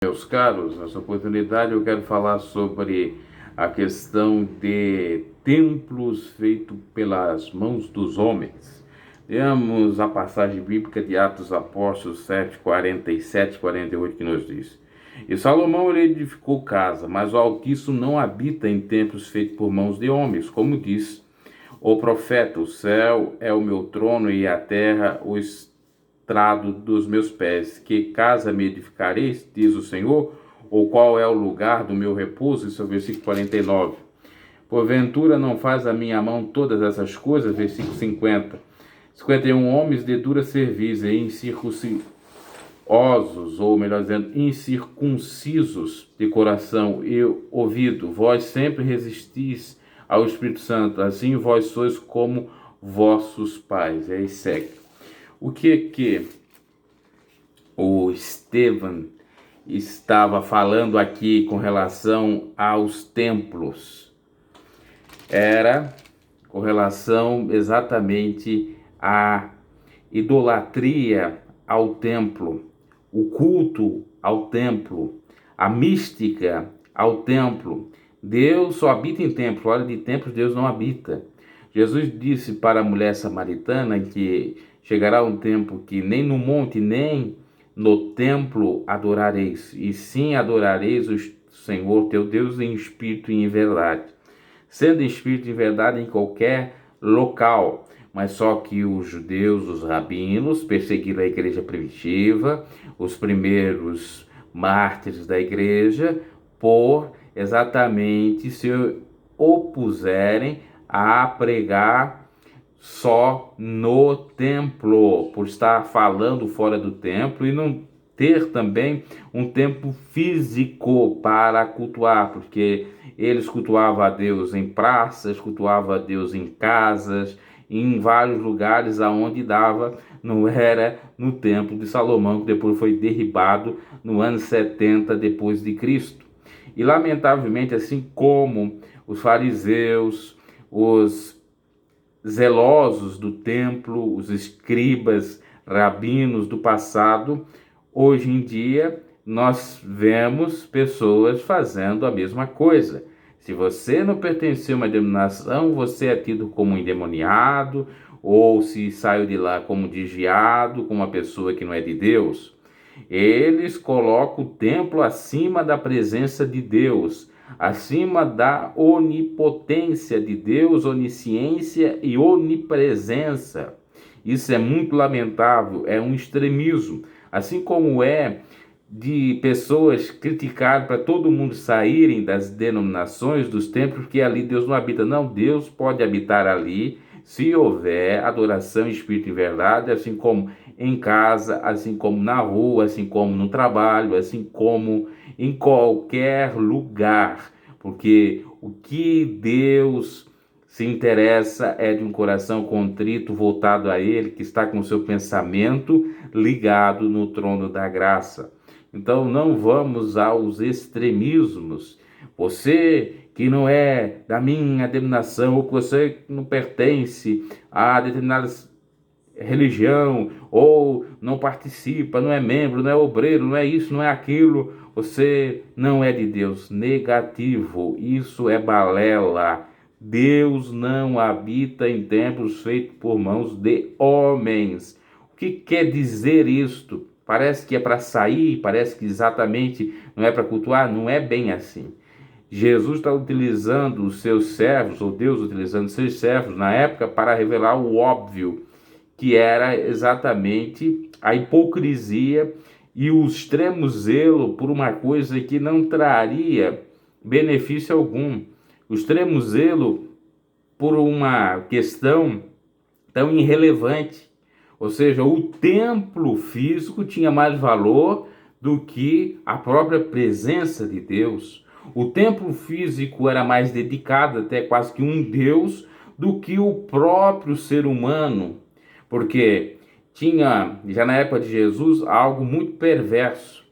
Meus caros, nessa oportunidade eu quero falar sobre a questão de templos feitos pelas mãos dos homens. Temos a passagem bíblica de Atos Apóstolos 7, 47 e 48 que nos diz: E Salomão ele edificou casa, mas o Altíssimo não habita em templos feitos por mãos de homens, como diz o profeta: o céu é o meu trono e a terra o estrado dos meus pés. Que casa me edificareis, diz o Senhor? Ou qual é o lugar do meu repouso? Isso é o versículo 49. Porventura não faz a minha mão todas essas coisas? Versículo 50. 51. Homens de dura cerviz e incircuncisos, ou melhor dizendo, incircuncisos de coração e ouvido, vós sempre resistis ao Espírito Santo, assim vós sois como vossos pais. E aí segue. O que o Estevão estava falando aqui com relação aos templos? Era com relação exatamente à idolatria ao templo, o culto ao templo, a mística ao templo. Deus só habita em templo, fora de templos Deus não habita. Jesus disse para a mulher samaritana que chegará um tempo que nem no monte, nem no templo adorareis, e sim adorareis o Senhor teu Deus em espírito e em verdade. Sendo em espírito e em verdade em qualquer local. Mas só que os judeus, os rabinos, perseguiram a igreja primitiva, os primeiros mártires da igreja, por exatamente se opuserem a pregar só no templo, por estar falando fora do templo e não ter também um templo físico para cultuar, porque eles cultuavam a Deus em praças, cultuavam a Deus em casas, em vários lugares aonde dava, não era no templo de Salomão, que depois foi derribado no ano 70 depois de Cristo. E lamentavelmente, assim como os fariseus, os zelosos do templo, os escribas, rabinos do passado, hoje em dia nós vemos pessoas fazendo a mesma coisa. Se você não pertenceu a uma denominação, você é tido como endemoniado, ou se saiu de lá como desviado, como uma pessoa que não é de Deus. Eles colocam o templo acima da presença de Deus, acima da onipotência de Deus, onisciência e onipresença. Isso é muito lamentável, é um extremismo, assim como é de pessoas criticar para todo mundo saírem das denominações, dos templos, porque ali Deus não habita. Não, Deus pode habitar ali se houver adoração em espírito e verdade, assim como em casa, assim como na rua, assim como no trabalho, assim como em qualquer lugar, porque o que Deus se interessa é de um coração contrito, voltado a Ele, que está com o seu pensamento ligado no trono da graça. Então não vamos aos extremismos. Você que não é da minha denominação, ou que você não pertence a determinada religião, ou não participa, não é membro, não é obreiro, não é isso, não é aquilo, você não é de Deus. Negativo, isso é balela. Deus não habita em templos feitos por mãos de homens. O que quer dizer isto? Parece que é para sair, parece que exatamente não é para cultuar, não é bem assim. Jesus está utilizando os seus servos, ou Deus utilizando os seus servos na época para revelar o óbvio, que era exatamente a hipocrisia e o extremo zelo por uma coisa que não traria benefício algum. O extremo zelo por uma questão tão irrelevante. Ou seja, o templo físico tinha mais valor do que a própria presença de Deus. O templo físico era mais dedicado, até quase que um Deus, do que o próprio ser humano. Porque tinha, já na época de Jesus, algo muito perverso,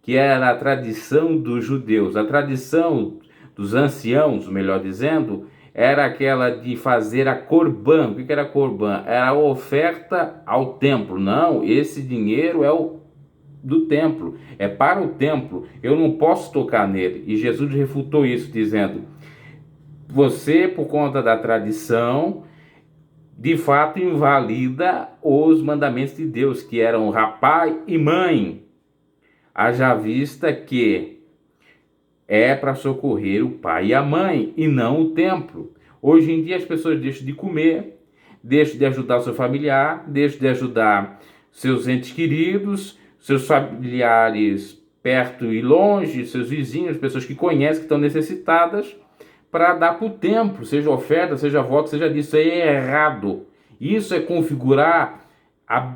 que era a tradição dos judeus. A tradição dos anciãos, melhor dizendo, era aquela de fazer a corbã. O que era a corbã? Era a oferta ao templo. Não, esse dinheiro é o do templo, é para o templo, eu não posso tocar nele. E Jesus refutou isso, dizendo: você, por conta da tradição, de fato invalida os mandamentos de Deus, que eram pai e mãe, haja vista que é para socorrer o pai e a mãe, e não o templo. Hoje em dia as pessoas deixam de comer, deixam de ajudar o seu familiar, deixam de ajudar seus entes queridos, seus familiares perto e longe, seus vizinhos, pessoas que conhecem, que estão necessitadas, para dar para o templo, seja oferta, seja voto, seja disso. Isso aí é errado. Isso é configurar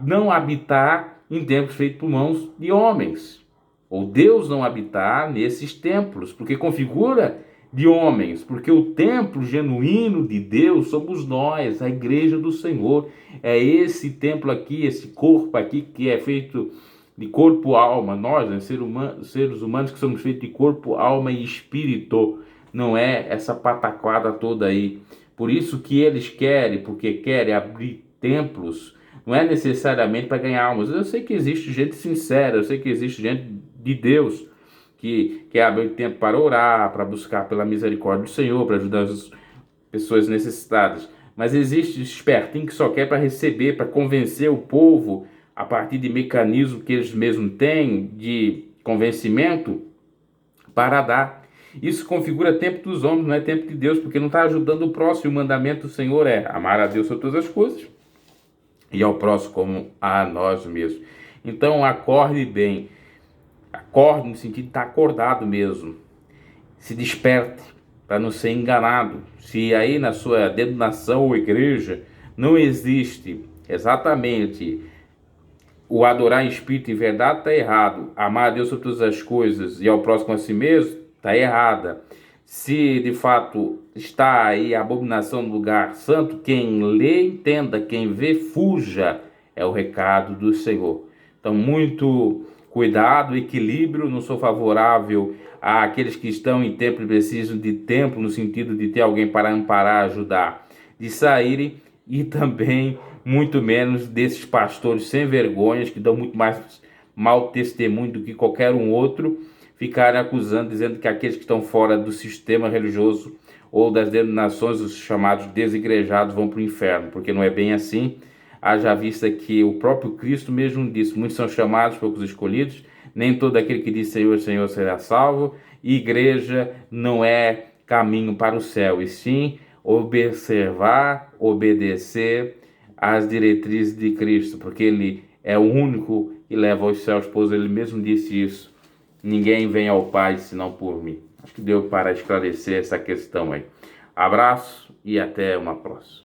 não habitar em templos feitos por mãos de homens. Ou Deus não habitar nesses templos, porque configura de homens, porque o templo genuíno de Deus somos nós, a igreja do Senhor. É esse templo aqui, esse corpo aqui que é feito de corpo, alma, nós, né, seres humanos que somos feitos de corpo, alma e espírito. Não é essa pataquada toda aí. Por isso que eles querem, porque querem abrir templos, não é necessariamente para ganhar almas. Eu sei que existe gente sincera, eu sei que existe gente de Deus que quer abrir tempo para orar, para buscar pela misericórdia do Senhor, para ajudar as pessoas necessitadas. Mas existe espertinho que só quer para receber, para convencer o povo a partir de mecanismos que eles mesmos têm de convencimento para dar. Isso configura tempo dos homens, não é tempo de Deus, porque não está ajudando o próximo. O mandamento do Senhor é amar a Deus sobre todas as coisas e ao próximo como a nós mesmos. Então acorde bem, acorde no sentido de estar acordado mesmo, se desperte para não ser enganado. Se aí na sua denominação ou igreja não existe exatamente o adorar em espírito e verdade, está errado. Amar a Deus sobre todas as coisas e ao próximo a si mesmo, está errada. Se de fato está aí a abominação no lugar santo, quem lê entenda, quem vê fuja, é o recado do Senhor. Então muito cuidado, equilíbrio. Não sou favorável àqueles que estão em templo e precisam de templo, no sentido de ter alguém para amparar, ajudar, de saírem, e também muito menos desses pastores sem vergonhas que dão muito mais mau testemunho do que qualquer um outro, ficarem acusando, dizendo que aqueles que estão fora do sistema religioso ou das denominações, os chamados desigrejados, vão para o inferno, porque não é bem assim. Haja vista que o próprio Cristo mesmo disse: muitos são chamados, poucos escolhidos, nem todo aquele que diz Senhor, Senhor será salvo. E igreja não é caminho para o céu, e sim observar, obedecer às diretrizes de Cristo, porque Ele é o único que leva aos céus, pois Ele mesmo disse isso: ninguém vem ao Pai senão por mim. Acho que deu para esclarecer essa questão aí. Abraço e até uma próxima.